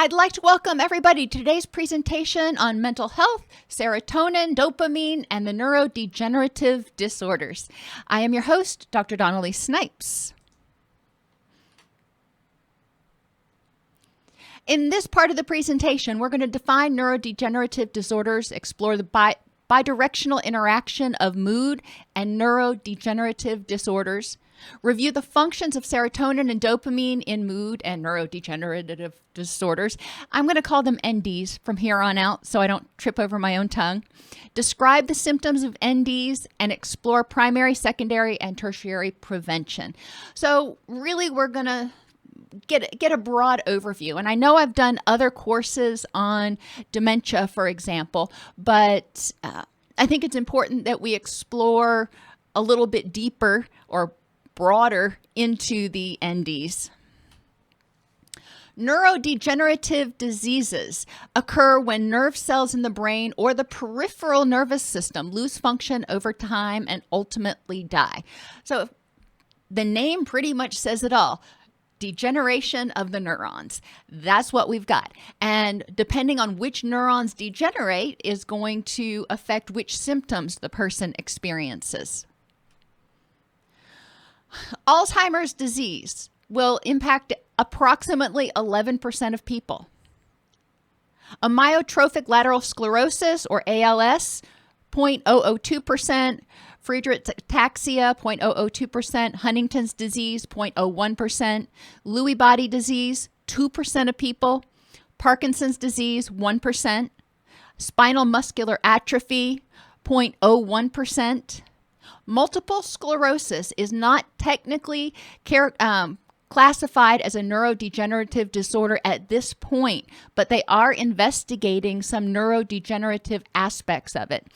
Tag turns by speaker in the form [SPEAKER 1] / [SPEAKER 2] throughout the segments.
[SPEAKER 1] I'd like to welcome everybody to today's presentation on mental health, serotonin, dopamine, and the neurodegenerative disorders. I am your host, Dr. Donnelly Snipes. In this part of the presentation, we're going to define neurodegenerative disorders, explore the bidirectional interaction of mood and neurodegenerative disorders, review the functions of serotonin and dopamine in mood and neurodegenerative disorders. I'm going to call them NDs from here on out so I don't trip over my own tongue. Describe the symptoms of NDs and explore primary, secondary, and tertiary prevention. So really we're going to get a broad overview. And I know I've done other courses on dementia, for example, but I think it's important that we explore a little bit deeper or broader into the NDs. Neurodegenerative diseases occur when nerve cells in the brain or the peripheral nervous system lose function over time and ultimately die. So the name pretty much says it all. Degeneration of the neurons. That's what we've got. And depending on which neurons degenerate is going to affect which symptoms the person experiences. Alzheimer's disease will impact approximately 11% of people. Amyotrophic lateral sclerosis, or ALS, 0.002%. Friedreich's ataxia, 0.002%. Huntington's disease, 0.01%. Lewy body disease, 2% of people. Parkinson's disease, 1%. Spinal muscular atrophy, 0.01%. Multiple sclerosis is not technically classified as a neurodegenerative disorder at this point, but they are investigating some neurodegenerative aspects of it.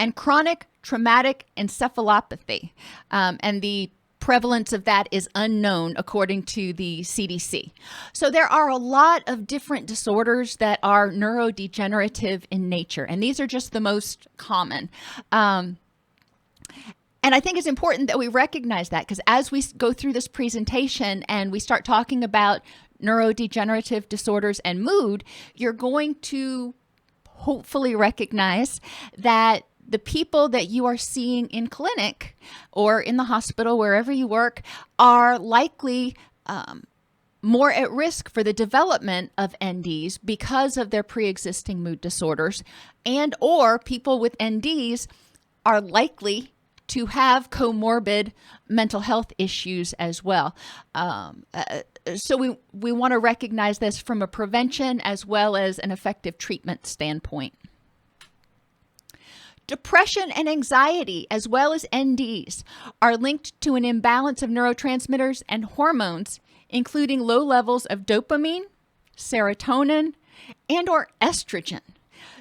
[SPEAKER 1] And chronic traumatic encephalopathy, and the prevalence of that is unknown according to the CDC. So there are a lot of different disorders that are neurodegenerative in nature, and these are just the most common. And I think it's important that we recognize that, because as we go through this presentation and we start talking about neurodegenerative disorders and mood, you're going to hopefully recognize that the people that you are seeing in clinic or in the hospital, wherever you work, are likely more at risk for the development of NDs because of their pre-existing mood disorders, and or people with NDs are likely to have comorbid mental health issues as well. So we want to recognize this from a prevention as well as an effective treatment standpoint. Depression and anxiety, as well as NDs, are linked to an imbalance of neurotransmitters and hormones, including low levels of dopamine, serotonin, and or estrogen.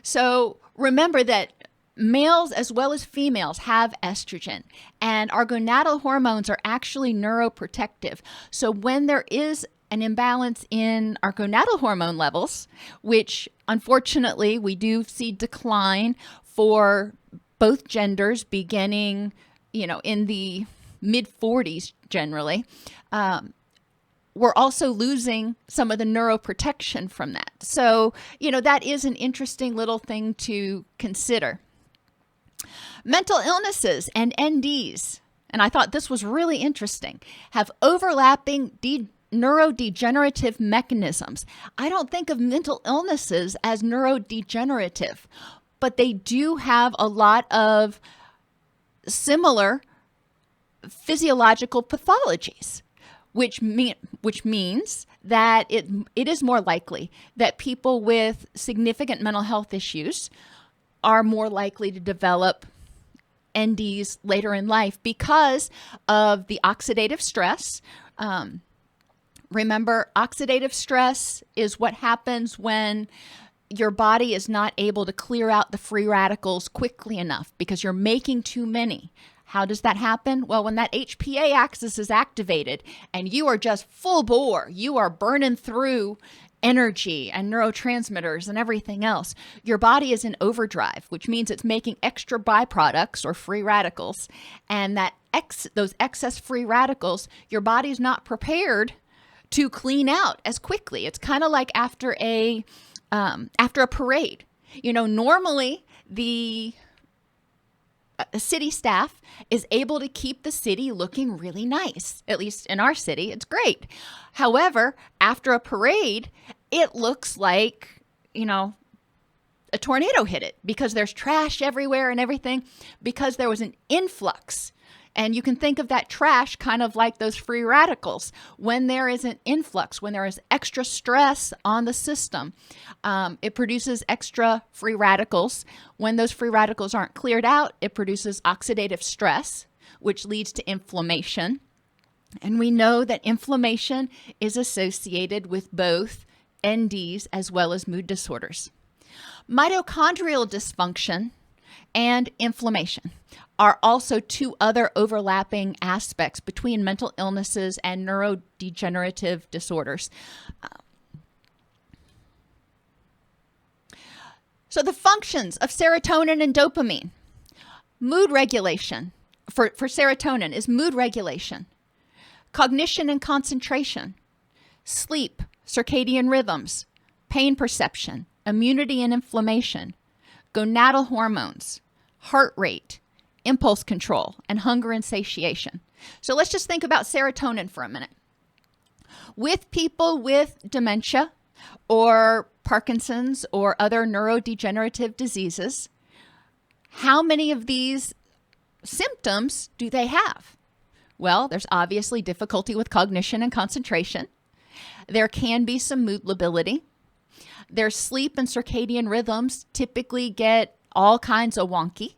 [SPEAKER 1] So remember that males as well as females have estrogen, and our gonadal hormones are actually neuroprotective. So when there is an imbalance in our gonadal hormone levels, which unfortunately we do see decline for both genders beginning, in the mid 40s generally, we're also losing some of the neuroprotection from that. So, that is an interesting little thing to consider. Mental illnesses and NDs, and I thought this was really interesting, have overlapping neurodegenerative mechanisms. I don't think of mental illnesses as neurodegenerative, but they do have a lot of similar physiological pathologies, which means that it is more likely that people with significant mental health issues are more likely to develop NDs later in life because of the oxidative stress. Remember, oxidative stress is what happens when your body is not able to clear out the free radicals quickly enough because you're making too many. How does that happen? Well, when that HPA axis is activated and you are just full bore, you are burning through energy and neurotransmitters and everything else, your body is in overdrive, which means it's making extra byproducts or free radicals. And those excess free radicals, your body's not prepared to clean out as quickly. It's kind of like after a parade. Normally the city staff is able to keep the city looking really nice. At least in our city, it's great. However, after a parade, it looks like, a tornado hit it because there's trash everywhere and everything, because there was an influx. And you can think of that trash kind of like those free radicals. When there is an influx, when there is extra stress on the system, it produces extra free radicals. When those free radicals aren't cleared out, it produces oxidative stress, which leads to inflammation. And we know that inflammation is associated with both NDs as well as mood disorders. Mitochondrial dysfunction and inflammation are also two other overlapping aspects between mental illnesses and neurodegenerative disorders. So the functions of serotonin and dopamine. Mood regulation for serotonin is mood regulation, cognition and concentration, sleep, circadian rhythms, pain perception, immunity and inflammation, gonadal hormones, heart rate, impulse control, and hunger and satiation. So let's just think about serotonin for a minute. With people with dementia or Parkinson's or other neurodegenerative diseases, how many of these symptoms do they have? Well, there's obviously difficulty with cognition and concentration. There can be some mood lability. Their sleep and circadian rhythms typically get all kinds of wonky.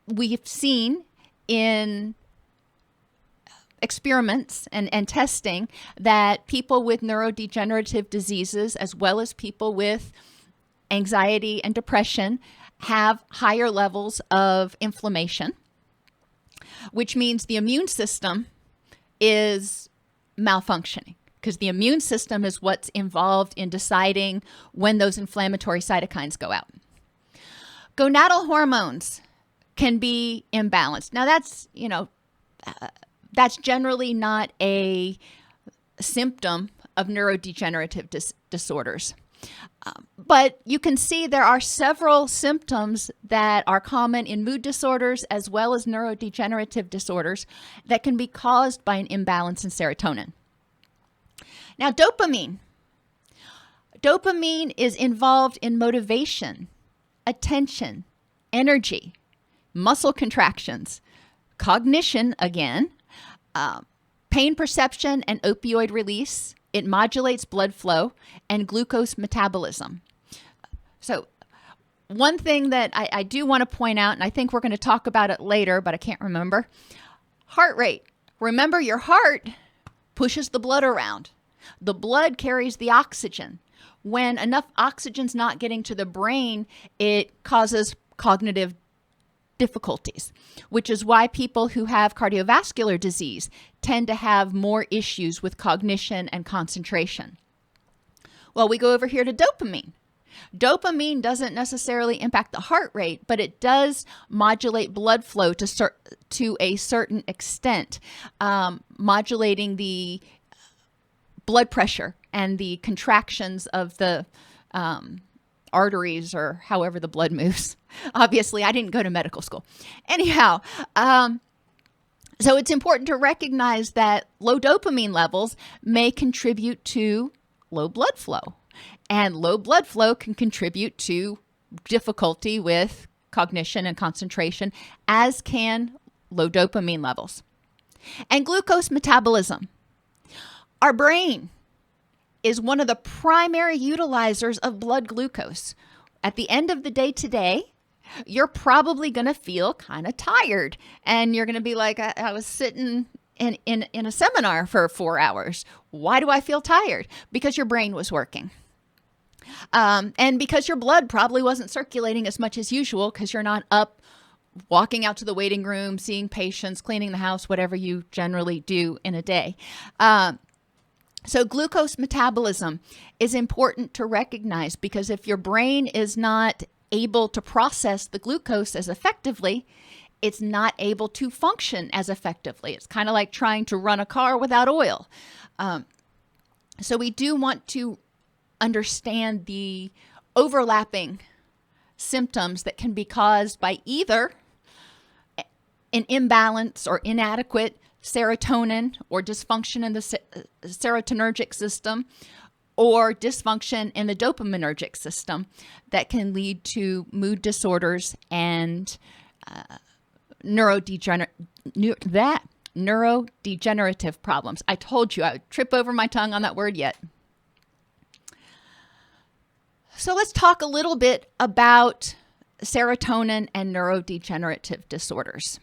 [SPEAKER 1] We've seen in experiments and testing that people with neurodegenerative diseases, as well as people with anxiety and depression, have higher levels of inflammation, which means the immune system is malfunctioning, because the immune system is what's involved in deciding when those inflammatory cytokines go out. Gonadal hormones can be imbalanced. Now that's generally not a symptom of neurodegenerative disorders. But you can see there are several symptoms that are common in mood disorders as well as neurodegenerative disorders that can be caused by an imbalance in serotonin. Now, dopamine. Dopamine is involved in motivation, attention, energy, muscle contractions, cognition again, pain perception and opioid release. It modulates blood flow and glucose metabolism. So one thing that I do want to point out, and I think we're going to talk about it later, but I can't remember, heart rate. Remember, your heart pushes the blood around. The blood carries the oxygen. When enough oxygen's not getting to the brain, it causes cognitive difficulties, which is why people who have cardiovascular disease tend to have more issues with cognition and concentration. Well, we go over here to dopamine. Dopamine doesn't necessarily impact the heart rate, but it does modulate blood flow to a certain extent, modulating the blood pressure and the contractions of the arteries, or however the blood moves. Obviously, I didn't go to medical school. Anyhow, so it's important to recognize that low dopamine levels may contribute to low blood flow, and low blood flow can contribute to difficulty with cognition and concentration, as can low dopamine levels. And glucose metabolism. Our brain is one of the primary utilizers of blood glucose. At the end of the day today, you're probably going to feel kind of tired, and you're going to be like, I was sitting in a seminar for 4 hours. Why do I feel tired? Because your brain was working. And because your blood probably wasn't circulating as much as usual, because you're not up walking out to the waiting room, seeing patients, cleaning the house, whatever you generally do in a day. So glucose metabolism is important to recognize, because if your brain is not able to process the glucose as effectively, it's not able to function as effectively. It's kind of like trying to run a car without oil. So we do want to understand the overlapping symptoms that can be caused by either an imbalance or inadequate serotonin or dysfunction in the serotonergic system, or dysfunction in the dopaminergic system that can lead to mood disorders and neurodegenerative problems. I told you I would trip over my tongue on that word yet. So let's talk a little bit about serotonin and neurodegenerative disorders.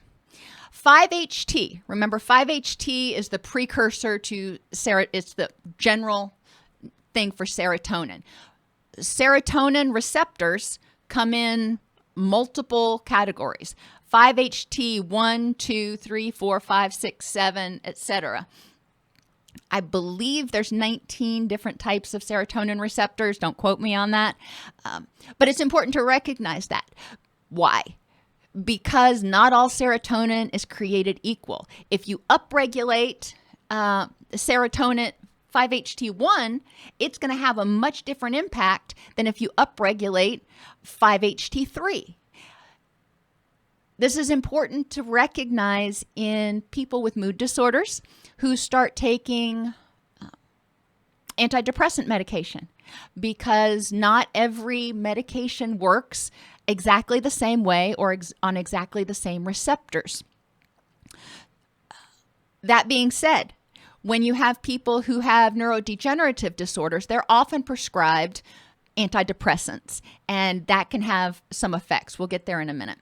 [SPEAKER 1] 5-HT, remember 5-HT is the precursor to it's the general thing for serotonin. Serotonin receptors come in multiple categories. 5-HT 1, 2, 3, 4, 5, 6, 7, etc. I believe there's 19 different types of serotonin receptors. Don't quote me on that. But it's important to recognize that. Why? Because not all serotonin is created equal. If you upregulate serotonin 5-HT1, it's going to have a much different impact than if you upregulate 5-HT3. This is important to recognize in people with mood disorders who start taking antidepressant medication, because not every medication works exactly the same way or on exactly the same receptors. That being said, when you have people who have neurodegenerative disorders, they're often prescribed antidepressants, and that can have some effects. We'll get there in a minute.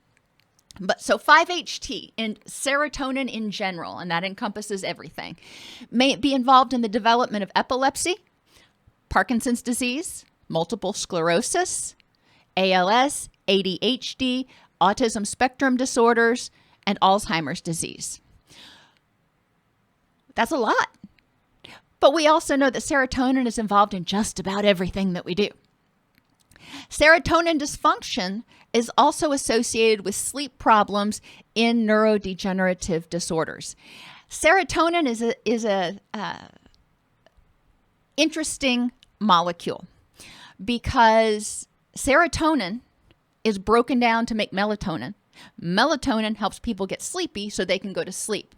[SPEAKER 1] But so 5-HT and serotonin in general, and that encompasses everything, may be involved in the development of epilepsy, Parkinson's disease, multiple sclerosis, ALS, ADHD, autism spectrum disorders, and Alzheimer's disease. That's a lot. But we also know that serotonin is involved in just about everything that we do. Serotonin dysfunction is also associated with sleep problems in neurodegenerative disorders. Serotonin is a interesting molecule because serotonin is broken down to make melatonin. Melatonin helps people get sleepy so they can go to sleep.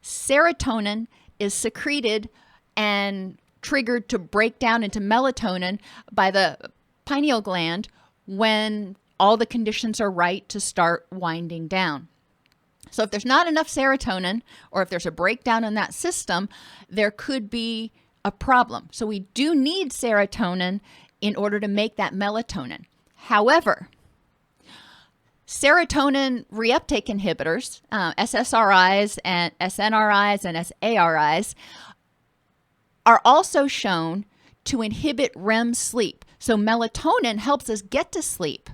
[SPEAKER 1] Serotonin is secreted and triggered to break down into melatonin by the pineal gland when all the conditions are right to start winding down. So if there's not enough serotonin, or if there's a breakdown in that system, there could be a problem. So we do need serotonin in order to make that melatonin. However, serotonin reuptake inhibitors, SSRIs and SNRIs and SARIs, are also shown to inhibit REM sleep. So melatonin helps us get to sleep,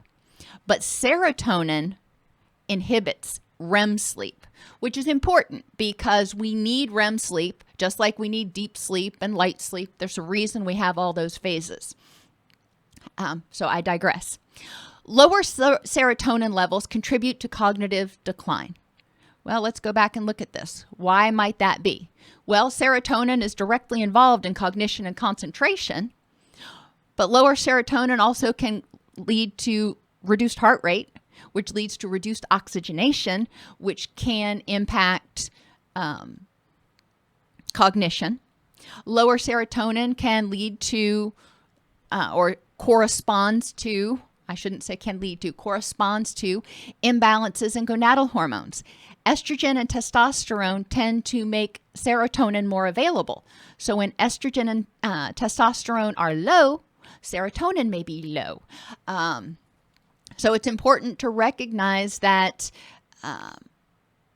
[SPEAKER 1] but serotonin inhibits REM sleep, which is important because we need REM sleep just like we need deep sleep and light sleep. There's a reason we have all those phases. So I digress. Lower serotonin levels contribute to cognitive decline. Well, let's go back and look at this. Why might that be? Well, serotonin is directly involved in cognition and concentration, but lower serotonin also can lead to reduced heart rate, which leads to reduced oxygenation, which can impact cognition. Lower serotonin can lead to or corresponds to, I shouldn't say can lead to, corresponds to imbalances in gonadal hormones. Estrogen and testosterone tend to make serotonin more available. So when estrogen and testosterone are low, serotonin may be low. So it's important to recognize that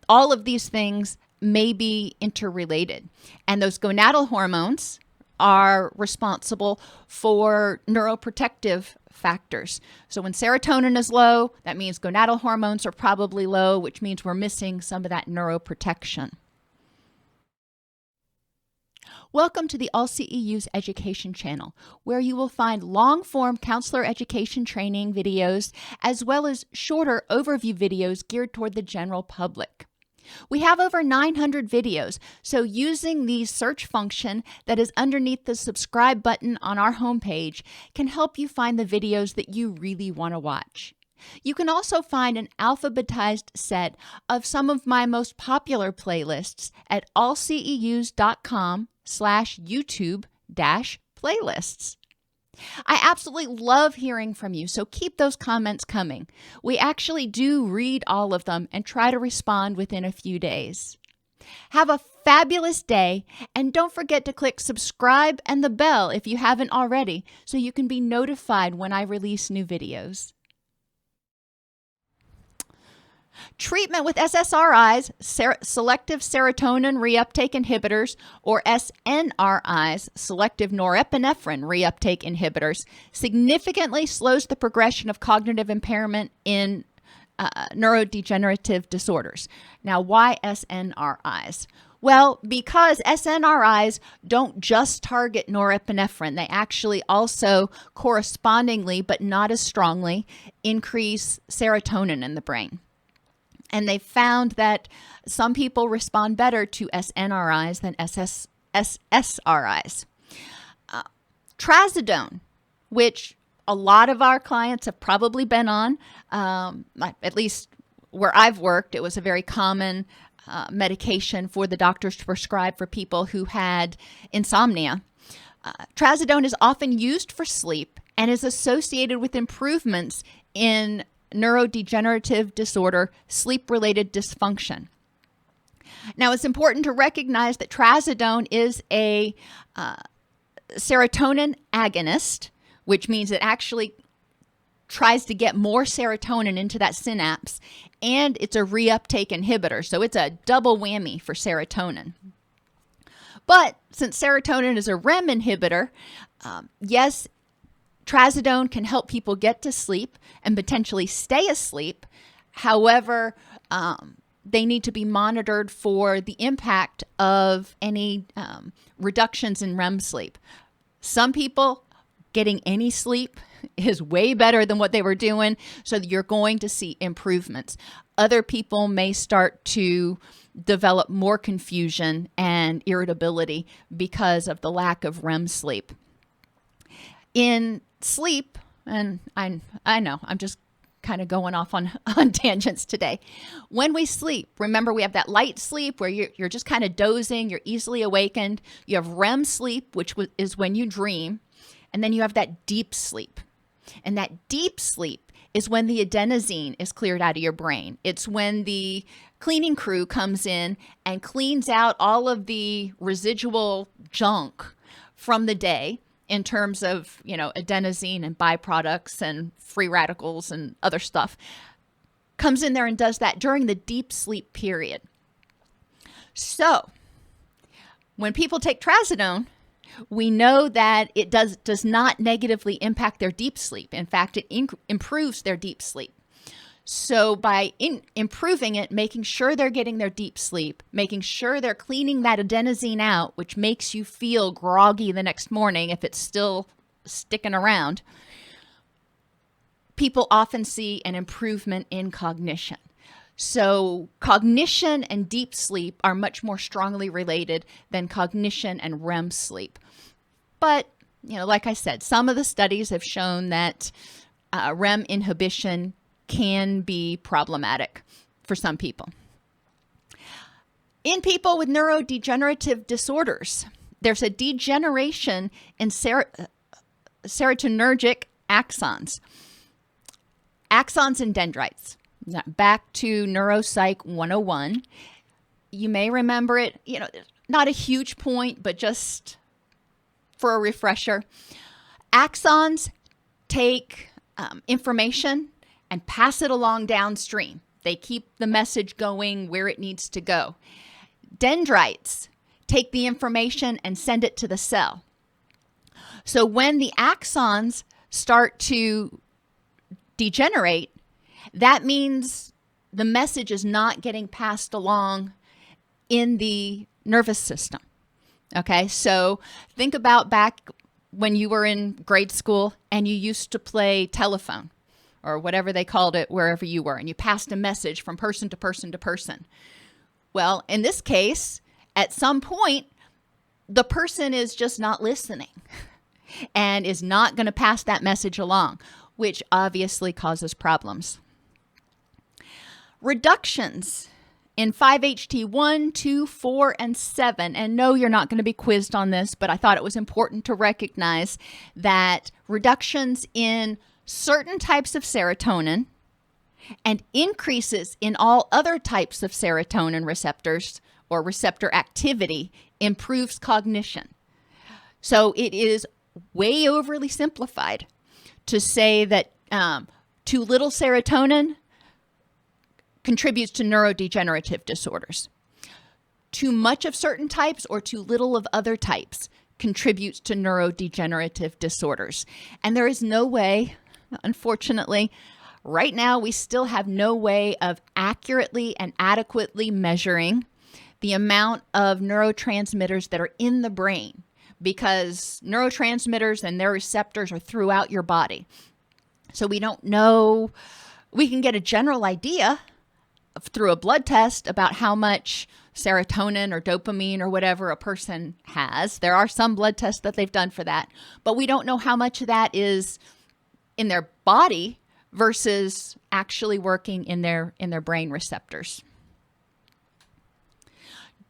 [SPEAKER 1] all of these things may be interrelated. And those gonadal hormones are responsible for neuroprotective factors. So when serotonin is low, that means gonadal hormones are probably low, which means we're missing some of that neuroprotection. Welcome to the All CEUs Education channel, where you will find long-form counselor education training videos, as well as shorter overview videos geared toward the general public. We have over 900 videos, so using the search function that is underneath the subscribe button on our homepage can help you find the videos that you really want to watch. You can also find an alphabetized set of some of my most popular playlists at allceus.com/YouTube-playlists. I absolutely love hearing from you, so keep those comments coming. We actually do read all of them and try to respond within a few days. Have a fabulous day, and don't forget to click subscribe and the bell if you haven't already, so you can be notified when I release new videos. Treatment with SSRIs, selective serotonin reuptake inhibitors, or SNRIs, selective norepinephrine reuptake inhibitors, significantly slows the progression of cognitive impairment in neurodegenerative disorders. Now, why SNRIs? Well, because SNRIs don't just target norepinephrine, they actually also correspondingly, but not as strongly, increase serotonin in the brain. And they found that some people respond better to SNRIs than SSRIs. Trazodone, which a lot of our clients have probably been on, at least where I've worked, it was a very common medication for the doctors to prescribe for people who had insomnia. Trazodone is often used for sleep and is associated with improvements in neurodegenerative disorder, sleep-related dysfunction. Now, it's important to recognize that trazodone is a serotonin agonist, which means it actually tries to get more serotonin into that synapse, and it's a reuptake inhibitor, so it's a double whammy for serotonin. But since serotonin is a REM inhibitor, yes, trazodone can help people get to sleep and potentially stay asleep. However, they need to be monitored for the impact of any reductions in REM sleep. Some people getting any sleep is way better than what they were doing, so you're going to see improvements. Other people may start to develop more confusion and irritability because of the lack of REM sleep. In sleep, and I know I'm just kind of going off on tangents today. When we sleep, remember we have that light sleep where you're just kind of dozing, you're easily awakened. You have REM sleep, which is when you dream, and then you have that deep sleep. And that deep sleep is when the adenosine is cleared out of your brain. It's when the cleaning crew comes in and cleans out all of the residual junk from the day, in terms of, adenosine and byproducts and free radicals and other stuff, comes in there and does that during the deep sleep period. So when people take trazodone, we know that it does not negatively impact their deep sleep. In fact, it improves their deep sleep. So by improving it, making sure they're getting their deep sleep, making sure they're cleaning that adenosine out, which makes you feel groggy the next morning if it's still sticking around, people often see an improvement in cognition. So cognition and deep sleep are much more strongly related than cognition and REM sleep. But, like I said, some of the studies have shown that REM inhibition can be problematic for some people. In people with neurodegenerative disorders, there's a degeneration in serotonergic axons. Axons and dendrites. Now, back to Neuropsych 101. You may remember it, not a huge point, but just for a refresher. Axons take information and pass it along downstream. They keep the message going where it needs to go. Dendrites take the information and send it to the cell. So when the axons start to degenerate, that means the message is not getting passed along in the nervous system. Okay, so think about back when you were in grade school and you used to play telephone or whatever they called it wherever you were, and you passed a message from person to person to person. Well, in this case, at some point, the person is just not listening and is not going to pass that message along, which obviously causes problems. Reductions in 5-HT1, 2, 4, and 7. And no, you're not going to be quizzed on this, but I thought it was important to recognize that reductions in certain types of serotonin and increases in all other types of serotonin receptors or receptor activity improves cognition. So it is way overly simplified to say that too little serotonin contributes to neurodegenerative disorders. Too much of certain types or too little of other types contributes to neurodegenerative disorders. And there is no way, unfortunately, right now we still have no way of accurately and adequately measuring the amount of neurotransmitters that are in the brain, because neurotransmitters and their receptors are throughout your body. So we don't know. We can get a general idea through a blood test about how much serotonin or dopamine or whatever a person has. There are some blood tests that they've done for that, but we don't know how much of that is in their body versus actually working in their brain receptors.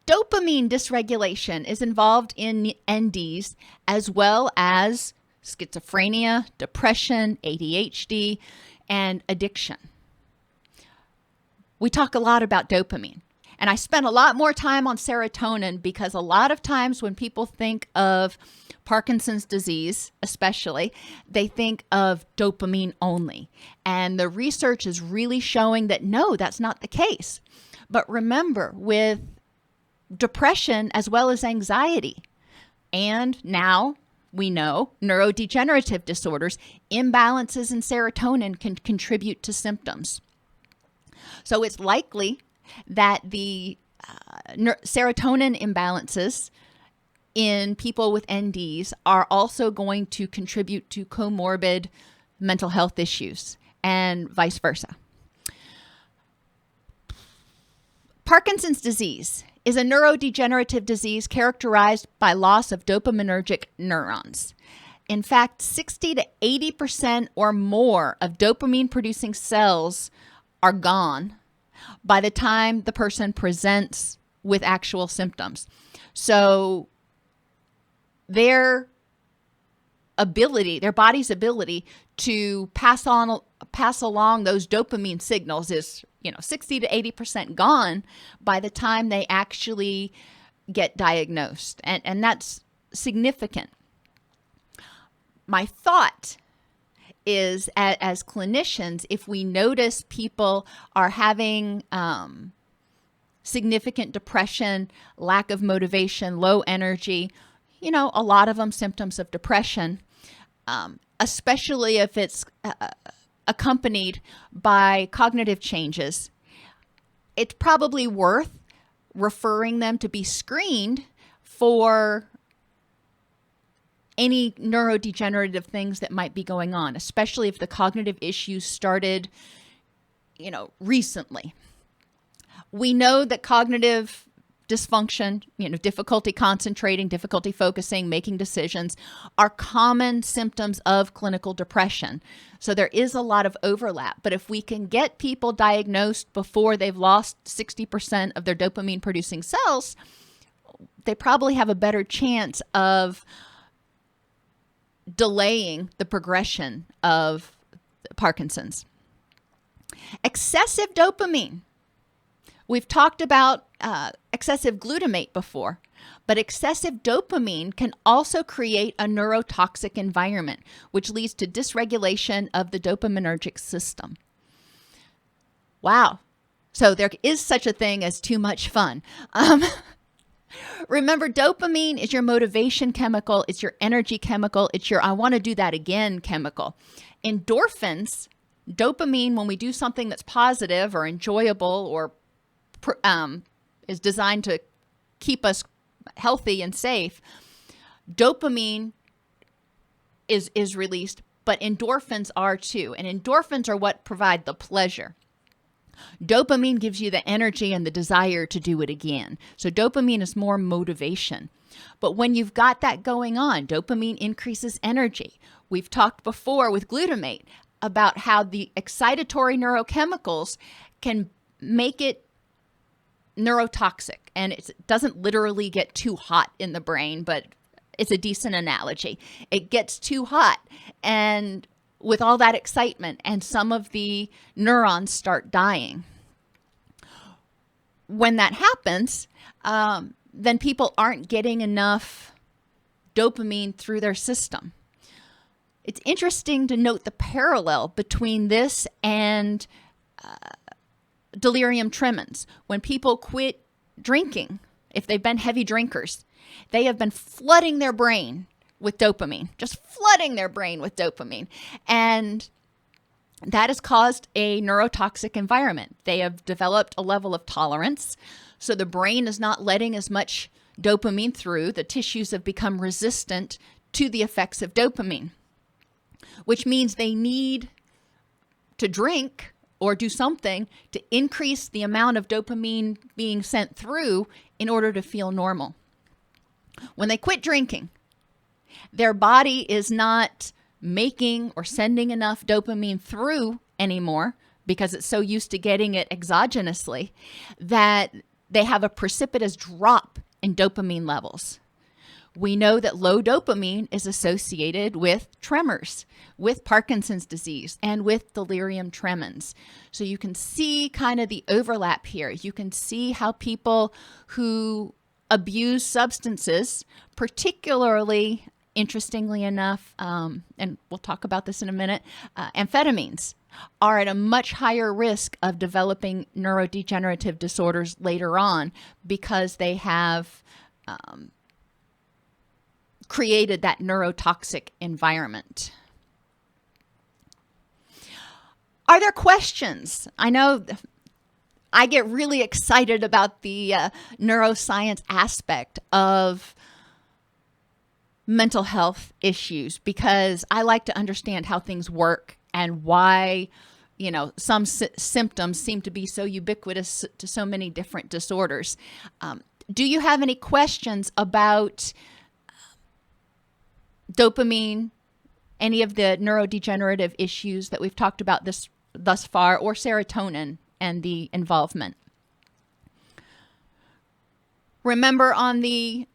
[SPEAKER 1] Dopamine dysregulation is involved in NDs as well as schizophrenia, depression, ADHD, and addiction. We talk a lot about dopamine, and I spent a lot more time on serotonin because a lot of times when people think of Parkinson's disease, especially, they think of dopamine only. And the research is really showing that no, that's not the case. But remember, with depression as well as anxiety, and now we know neurodegenerative disorders, imbalances in serotonin can contribute to symptoms. So it's likely that the serotonin imbalances in people with NDs are also going to contribute to comorbid mental health issues and vice versa. Parkinson's disease is a neurodegenerative disease characterized by loss of dopaminergic neurons. In fact, 60 to 80% or more of dopamine-producing cells are gone by the time the person presents with actual symptoms. So their body's ability to pass along those dopamine signals is 60 to 80% gone by the time they actually get diagnosed. And that's significant. My thought is, as clinicians, if we notice people are having significant depression, lack of motivation, low energy, a lot of them symptoms of depression, especially if it's accompanied by cognitive changes, it's probably worth referring them to be screened for any neurodegenerative things that might be going on, especially if the cognitive issues started, recently. We know that cognitive dysfunction, difficulty concentrating, difficulty focusing, making decisions are common symptoms of clinical depression. So there is a lot of overlap. But if we can get people diagnosed before they've lost 60% of their dopamine producing cells, they probably have a better chance of delaying the progression of Parkinson's. Excessive dopamine. We've talked about excessive glutamate before, but excessive dopamine can also create a neurotoxic environment, which leads to dysregulation of the dopaminergic system. Wow. So there is such a thing as too much fun. Remember, dopamine is your motivation chemical. It's your energy chemical. It's your I want to do that again chemical. Endorphins, dopamine, when we do something that's positive or enjoyable or is designed to keep us healthy and safe, dopamine is released, but endorphins are too. And endorphins are what provide the pleasure. Dopamine gives you the energy and the desire to do it again. So dopamine is more motivation. But when you've got that going on, dopamine increases energy. We've talked before with glutamate about how the excitatory neurochemicals can make it neurotoxic. And it doesn't literally get too hot in the brain, but it's a decent analogy. It gets too hot, and with all that excitement, and some of the neurons start dying. When that happens, then people aren't getting enough dopamine through their system. It's interesting to note the parallel between this and delirium tremens. When people quit drinking, if they've been heavy drinkers, they have been flooding their brain with dopamine, just flooding their brain with dopamine. And that has caused a neurotoxic environment. They have developed a level of tolerance, so the brain is not letting as much dopamine through. The tissues have become resistant to the effects of dopamine, which means they need to drink or do something to increase the amount of dopamine being sent through in order to feel normal. When they quit drinking, their body is not making or sending enough dopamine through anymore because it's so used to getting it exogenously that they have a precipitous drop in dopamine levels. We know that low dopamine is associated with tremors, with Parkinson's disease, and with delirium tremens. So you can see kind of the overlap here. You can see how people who abuse substances, particularly, interestingly enough, and we'll talk about this in a minute, amphetamines, are at a much higher risk of developing neurodegenerative disorders later on because they have created that neurotoxic environment. Are there questions? I know I get really excited about the neuroscience aspect of mental health issues because I like to understand how things work and why, some symptoms seem to be so ubiquitous to so many different disorders. Do you have any questions about dopamine, any of the neurodegenerative issues that we've talked about thus far, or serotonin and the involvement? Remember, on the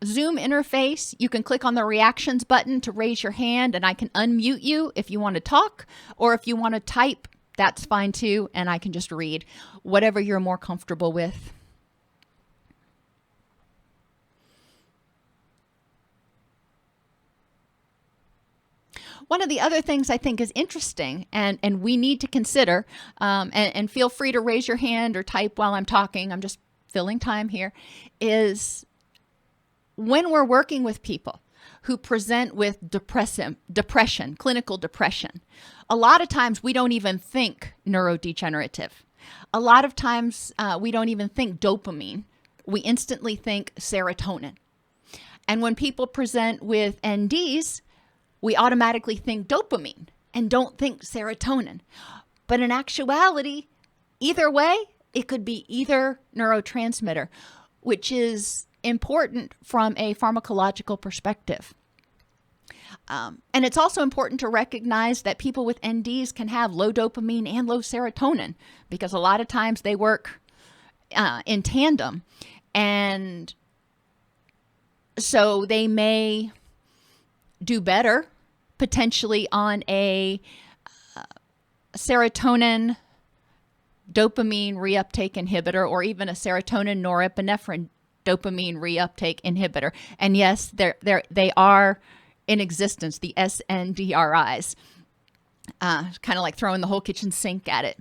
[SPEAKER 1] Zoom interface, you can click on the reactions button to raise your hand, and I can unmute you if you want to talk, or if you want to type, that's fine too, and I can just read, whatever you're more comfortable with. One of the other things I think is interesting and we need to consider, and feel free to raise your hand or type while I'm talking, I'm just filling time here, is when we're working with people who present with depression, clinical depression, a lot of times we don't even think neurodegenerative. A lot of times we don't even think dopamine. We instantly think serotonin. And when people present with NDs, we automatically think dopamine and don't think serotonin. But in actuality, either way, it could be either neurotransmitter, which is important from a pharmacological perspective. And it's also important to recognize that people with NDs can have low dopamine and low serotonin because a lot of times they work in tandem. And so they may do better potentially on a serotonin dopamine reuptake inhibitor, or even a serotonin norepinephrine dopamine reuptake inhibitor. And yes, they are in existence, the SNDRIs. Kind of like throwing the whole kitchen sink at it.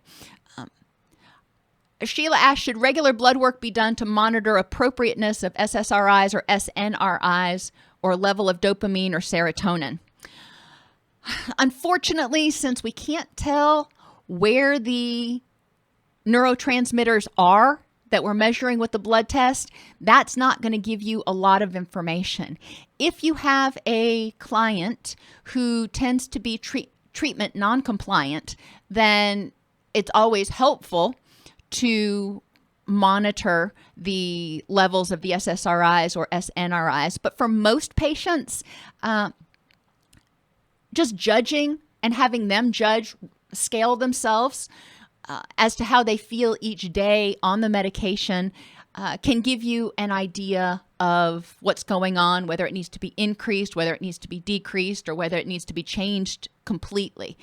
[SPEAKER 1] Sheila asked, should regular blood work be done to monitor appropriateness of SSRIs or SNRIs, or level of dopamine or serotonin? Unfortunately, since we can't tell where the neurotransmitters are that we're measuring with the blood test, that's not going to give you a lot of information. If you have a client who tends to be treatment non-compliant, then it's always helpful to monitor the levels of the SSRIs or SNRIs. But for most patients, just judging and having them scale themselves as to how they feel each day on the medication can give you an idea of what's going on, whether it needs to be increased, whether it needs to be decreased, or whether it needs to be changed completely.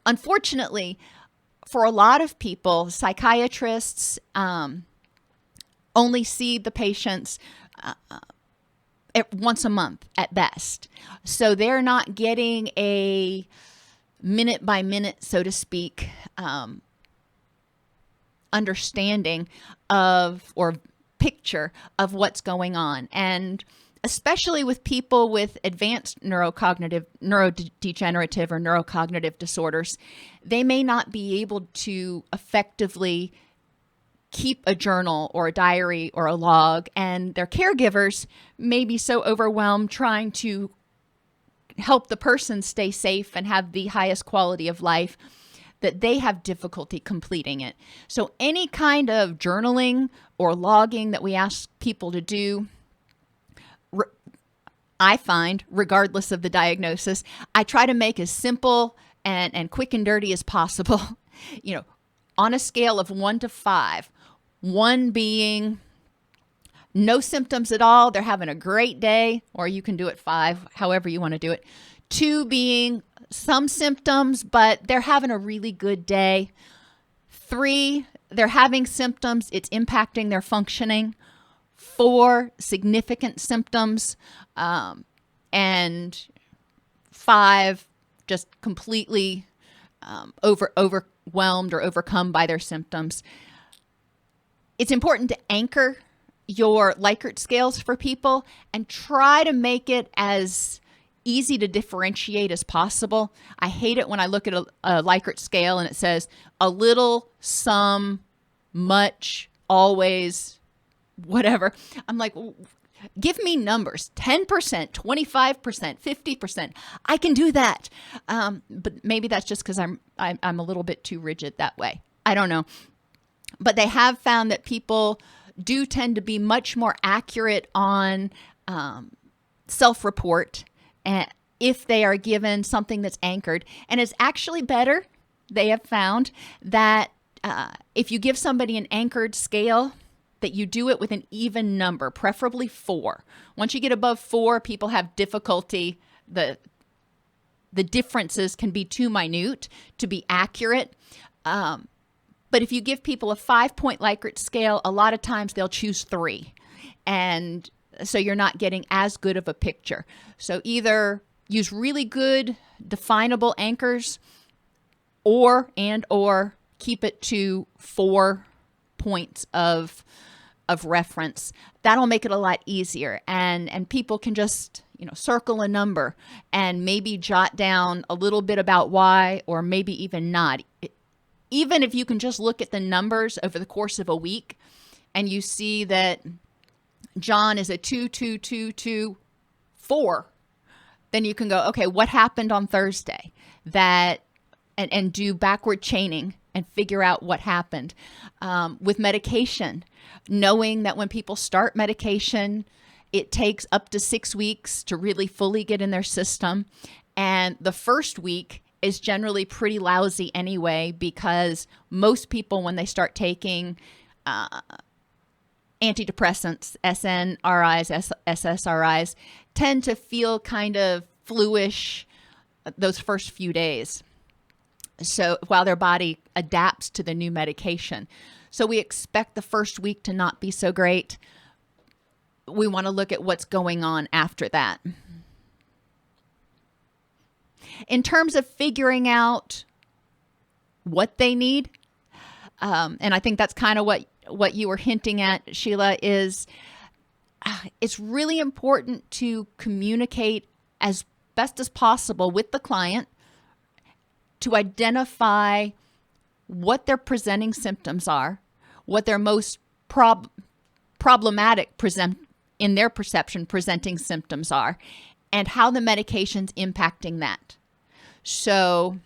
[SPEAKER 1] Unfortunately, for a lot of people, psychiatrists only see the patients once a month at best. So they're not getting a minute by minute, so to speak, understanding of or picture of what's going on. And especially with people with advanced neurodegenerative or neurocognitive disorders, they may not be able to effectively keep a journal or a diary or a log, and their caregivers may be so overwhelmed trying to help the person stay safe and have the highest quality of life that they have difficulty completing it. So any kind of journaling or logging that we ask people to do, I find, regardless of the diagnosis, I try to make as simple and quick and dirty as possible. On a scale of 1 to 5, 1 being no symptoms at all, they're having a great day, or you can do it 5, however you want to do it. 2 being some symptoms, but they're having a really good day. 3, they're having symptoms, it's impacting their functioning. 4, significant symptoms. And 5, just completely overwhelmed or overcome by their symptoms. It's important to anchor your Likert scales for people and try to make it as easy to differentiate as possible. I hate it when I look at a Likert scale and it says a little, some, much, always, whatever. I'm like, give me numbers, 10%, 25%, 50%. I can do that. But maybe that's just because I'm a little bit too rigid that way. I don't know. But they have found that people do tend to be much more accurate on self-report if they are given something that's anchored. And it's actually better, they have found, that if you give somebody an anchored scale, that you do it with an even number, preferably 4. Once you get above 4, people have difficulty. The differences can be too minute to be accurate. But if you give people a 5-point Likert scale, a lot of times they'll choose 3. And so you're not getting as good of a picture. So either use really good definable anchors or keep it to 4 points of reference. That'll make it a lot easier. And people can just, circle a number and maybe jot down a little bit about why, or maybe even not. Even if you can just look at the numbers over the course of a week and you see that John is a 2, 2, 2, 2, 4, then you can go, okay, what happened on Thursday? And do backward chaining and figure out what happened. With medication, knowing that when people start medication, it takes up to 6 weeks to really fully get in their system. And the first week is generally pretty lousy anyway, because most people, when they start taking antidepressants, SNRIs, SSRIs, tend to feel kind of fluish those first few days. So while their body adapts to the new medication. So we expect the first week to not be so great. We want to look at what's going on after that. In terms of figuring out what they need, and I think that's kind of what you were hinting at, Sheila, is it's really important to communicate as best as possible with the client to identify what their presenting symptoms are, what their most problematic in their perception presenting symptoms are, and how the medication's impacting that. So,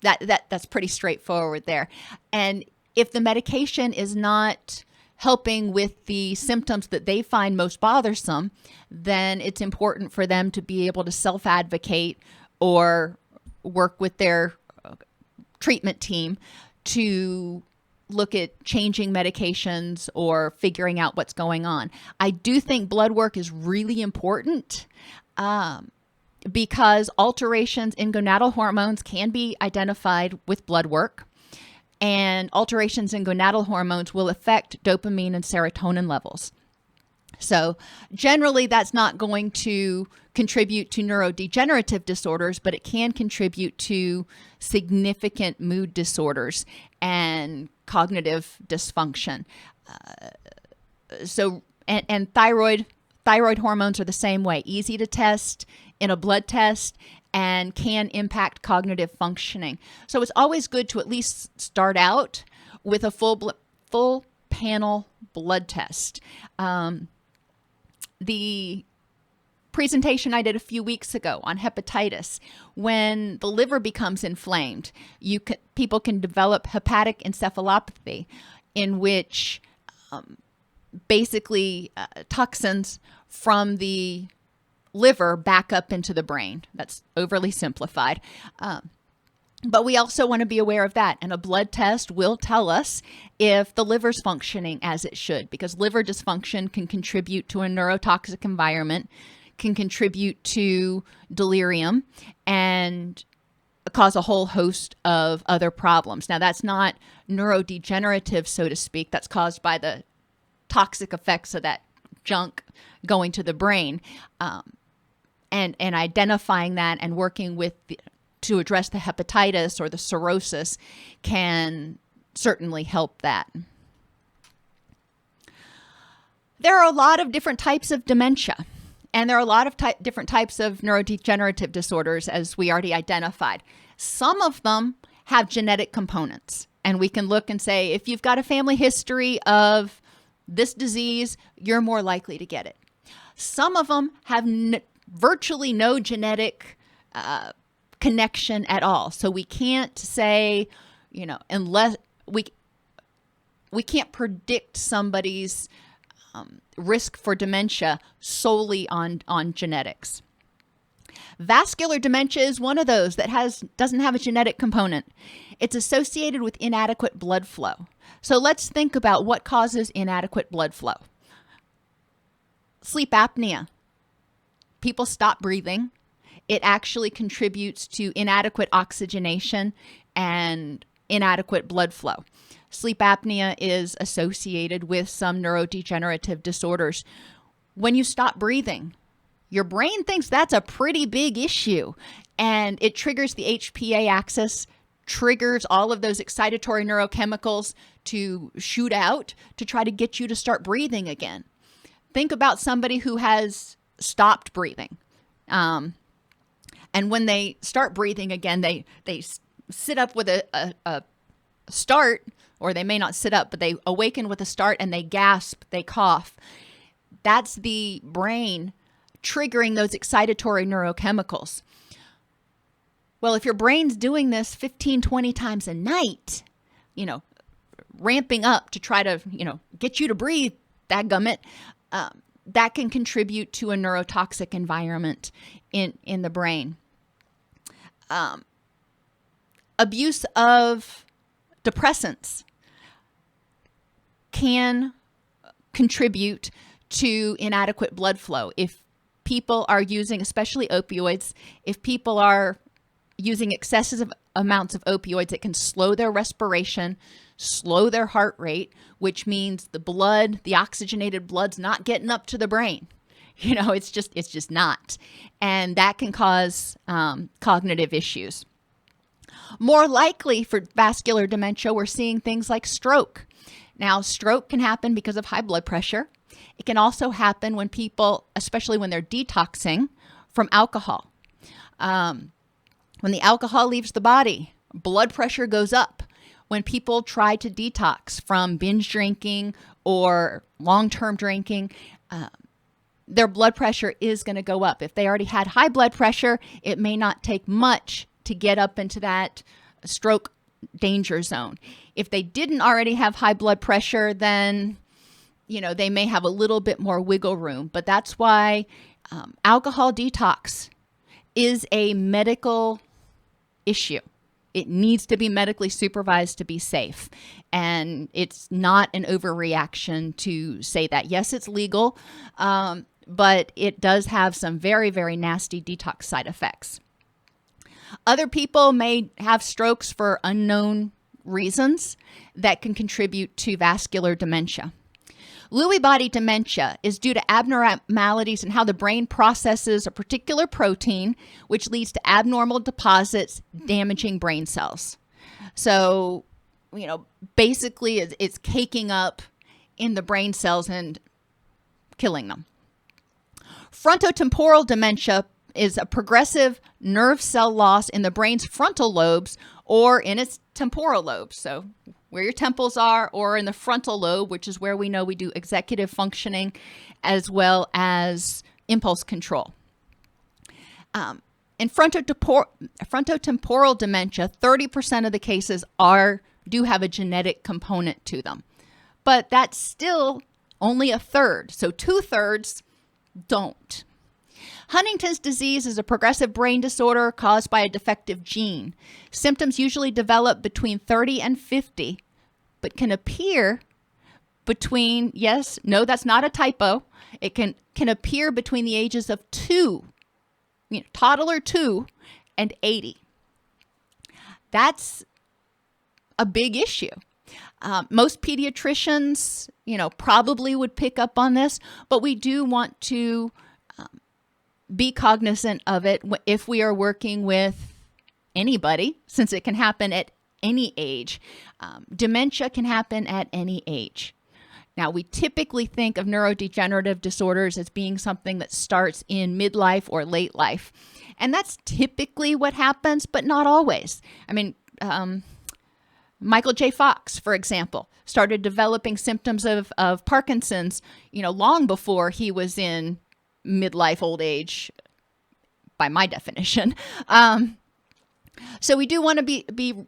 [SPEAKER 1] that's pretty straightforward there. And if the medication is not helping with the symptoms that they find most bothersome, then it's important for them to be able to self-advocate or work with their treatment team to look at changing medications or figuring out what's going on. I do think blood work is really important because alterations in gonadal hormones can be identified with blood work, and alterations in gonadal hormones will affect dopamine and serotonin levels. So generally, that's not going to contribute to neurodegenerative disorders, but it can contribute to significant mood disorders and cognitive dysfunction. And thyroid hormones are the same way, easy to test in a blood test and can impact cognitive functioning. So it's always good to at least start out with a full panel blood test. The presentation I did a few weeks ago on hepatitis, when the liver becomes inflamed, people can develop hepatic encephalopathy, in which basically toxins from the liver back up into the brain. That's overly simplified. But we also want to be aware of that. And a blood test will tell us if the liver's functioning as it should, because liver dysfunction can contribute to a neurotoxic environment, can contribute to delirium, and cause a whole host of other problems. Now, that's not neurodegenerative, so to speak. That's caused by the toxic effects of that junk going to the brain. And identifying that and working with to address the hepatitis or the cirrhosis can certainly help that. There are a lot of different types of dementia, and there are a lot of different types of neurodegenerative disorders, as we already identified. Some of them have genetic components, and we can look and say, if you've got a family history of this disease, you're more likely to get it. Some of them have virtually no genetic connection at all. So we can't say, unless we can't predict somebody's risk for dementia solely on genetics. Vascular dementia is one of those that doesn't have a genetic component. It's associated with inadequate blood flow. So let's think about what causes inadequate blood flow. Sleep apnea. People stop breathing. It actually contributes to inadequate oxygenation and inadequate blood flow. Sleep apnea is associated with some neurodegenerative disorders. When you stop breathing, your brain thinks that's a pretty big issue, and it triggers the HPA axis, triggers all of those excitatory neurochemicals to shoot out to try to get you to start breathing again. Think about somebody who has stopped breathing. And when they start breathing again, they sit up with a start, or they may not sit up, but they awaken with a start and they gasp, they cough. That's the brain triggering those excitatory neurochemicals. Well, if your brain's doing this 15, 20 times a night, ramping up to try to, get you to breathe, dadgummit, that can contribute to a neurotoxic environment in the brain. Abuse of depressants can contribute to inadequate blood flow. If people are using, especially opioids, if people are using excessive amounts of opioids, it can slow their respiration, slow their heart rate, which means the oxygenated blood's not getting up to the brain. It's just not. And that can cause cognitive issues. More likely for vascular dementia, we're seeing things like stroke. Now, stroke can happen because of high blood pressure. It can also happen when people, especially when they're detoxing from alcohol. When the alcohol leaves the body, Blood pressure goes up. When people try to detox from binge drinking or long-term drinking, their blood pressure is going to go up. If they already had high blood pressure, it may not take much to get up into that stroke danger zone. If they didn't already have high blood pressure, then they may have a little bit more wiggle room. But that's why alcohol detox is a medical issue. It needs to be medically supervised to be safe. And it's not an overreaction to say that. Yes, it's legal, but it does have some very, very nasty detox side effects. Other people may have strokes for unknown reasons that can contribute to vascular dementia. Lewy body dementia is due to abnormalities in how the brain processes a particular protein, which leads to abnormal deposits damaging brain cells. So, basically it's caking up in the brain cells and killing them. Frontotemporal dementia is a progressive nerve cell loss in the brain's frontal lobes or in its temporal lobes. So where your temples are, or in the frontal lobe, which is where we know we do executive functioning as well as impulse control. In frontotemporal dementia, 30% of the cases do have a genetic component to them. But that's still only a third. So 2/3 don't. Huntington's disease is a progressive brain disorder caused by a defective gene. Symptoms usually develop between 30 and 50, but can appear between, no, that's not a typo. It can appear between the ages of 2, toddler 2 and 80. That's a big issue. Most pediatricians, probably would pick up on this, but we do want to be cognizant of it if we are working with anybody, since it can happen at any age. Dementia can happen at any age. Now, we typically think of neurodegenerative disorders as being something that starts in midlife or late life. And that's typically what happens, but not always. I mean, Michael J. Fox, for example, started developing symptoms of Parkinson's, long before he was in midlife old age, by my definition. So we do want to be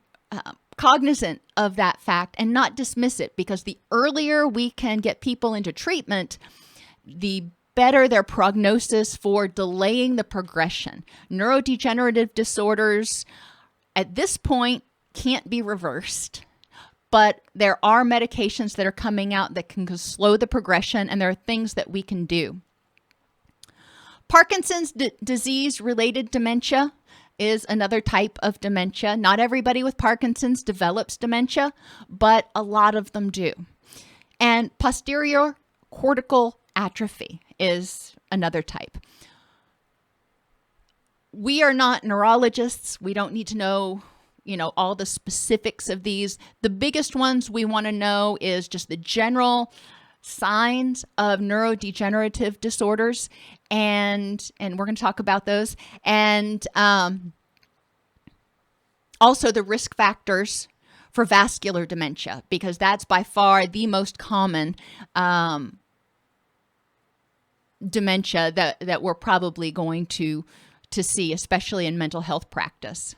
[SPEAKER 1] cognizant of that fact and not dismiss it, because the earlier we can get people into treatment, the better their prognosis for delaying the progression. Neurodegenerative disorders at this point can't be reversed, but there are medications that are coming out that can slow the progression, and there are things that we can do. Parkinson's disease-related dementia is another type of dementia. Not everybody with Parkinson's develops dementia, but a lot of them do. And posterior cortical atrophy is another type. We are not neurologists. We don't need to know, all the specifics of these. The biggest ones we want to know is just the general signs of neurodegenerative disorders, and we're going to talk about those, and also the risk factors for vascular dementia, because that's by far the most common dementia that we're probably going to see, especially in mental health practice.